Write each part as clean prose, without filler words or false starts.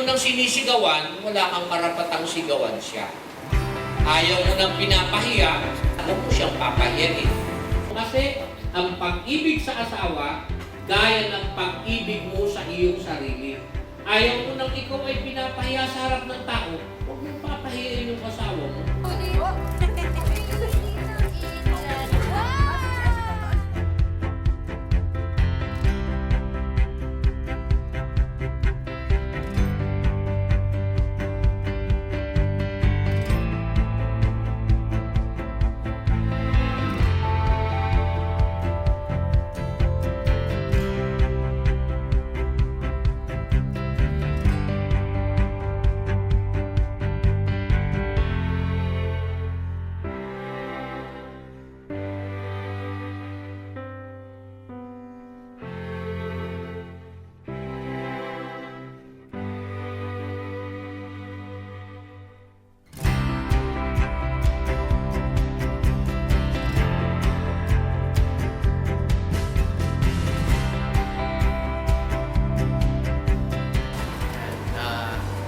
nang sinisigawan, wala kang karapatang sigawan siya. Ayaw mo nang pinapahiya, ano mo siyang papahiyain? Kasi ang pag-ibig sa asawa, gaya ng pag-ibig mo sa iyong sarili. Ayaw mo nang ikaw ay pinapahiya sa harap ng tao, huwag mong papahiyain yung asawa mo.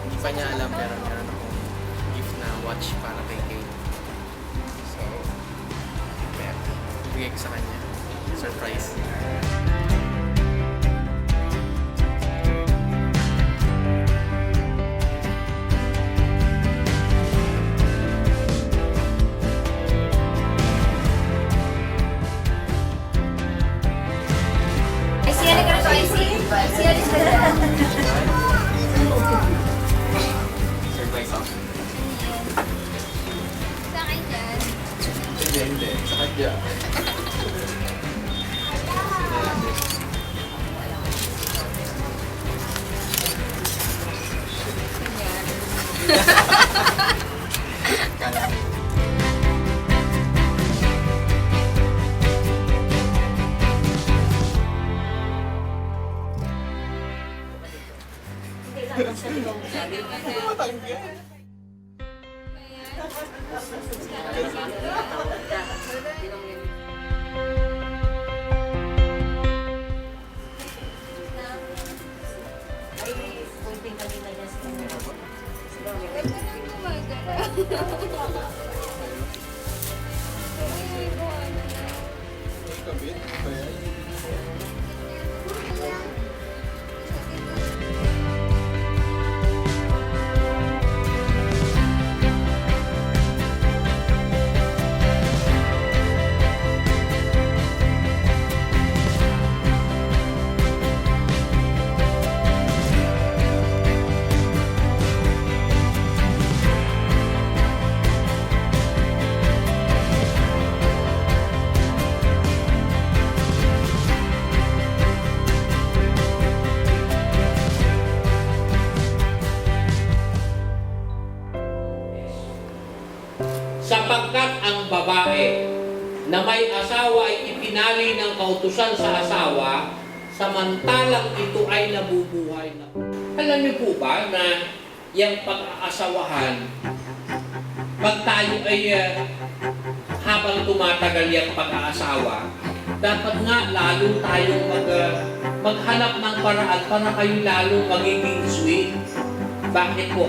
Hindi pa niya alam pero meron akong gift na watch para kay Kate. So, kaya ibigay ko sa kanya. Surprise. Surprise ako. Sa akin dyan. Hindi. Sa kanya. Sapagkat ang babae na may asawa ay ipinali ng kautusan sa asawa, samantalang ito ay nabubuhay na. Alam niyo po ba na yung pag-aasawahan, pag tayo ay habang tumatagal yung pag-aasawa, dapat nga lalo tayong maghanap ng paraan para kayo lalong magiging sweet. Bakit po?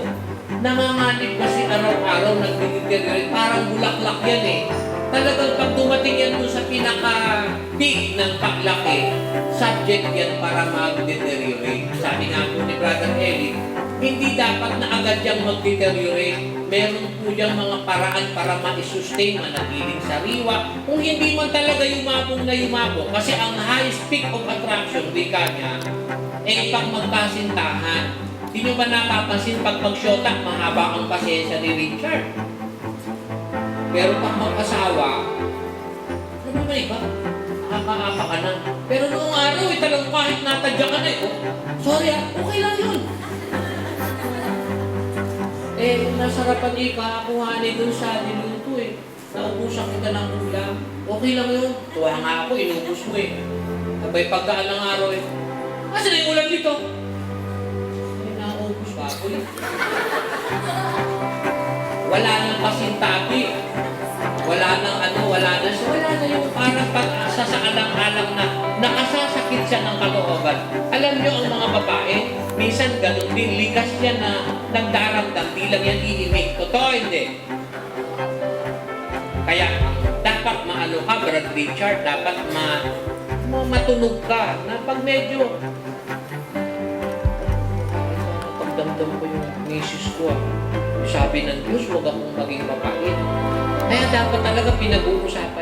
Nanganganib kasi araw-araw nag-deteriorate, parang bulaklak yan eh. Talagang pag dumating yan doon sa pinaka-peak ng paglaki, subject yan para mag-deteriorate. Sabi nga po ni Brother Eli, hindi dapat na agad yung mag-deteriorate. Meron po diyang mga paraan para ma-sustain, manatiling sariwa. Kung hindi man talaga yumabong na yumabong, kasi ang highest peak of attraction, wika niya, ay pag magkasintahan. Hindi nyo ba napapansin pag mag-shota, mahaba ang pasensya ni Richard? Pero pag mag-asawa, ano ba iba? Apa-apa ka na. Pero noong araw, talagang kahit natadya ka na sorry okay lang yun. Kung nasarapan kakuhanin dun sa niluto naubusan kita ng ulam. Okay lang yun. Tuwa nga ako, inubos mo Abay, pagkaan ng araw asan na yung ulam dito? Naubos pa ako Wala nang pasintabi. Wala na yung parang pag-asa sa alang-alang na nakasasakit siya ng kalooban. Alam nyo ang mga babae, minsan ganun din, likas yan na nagdaramdam, di lang yan iimik. Totoo, hindi. Kaya, dapat maano ka, Brad Richard, dapat matunog ka, na pag medyo, pagdamdam ko yung misis ko, sabi ng Diyos, huwag akong maging mapait. Kaya dapat talaga pinag-uusapan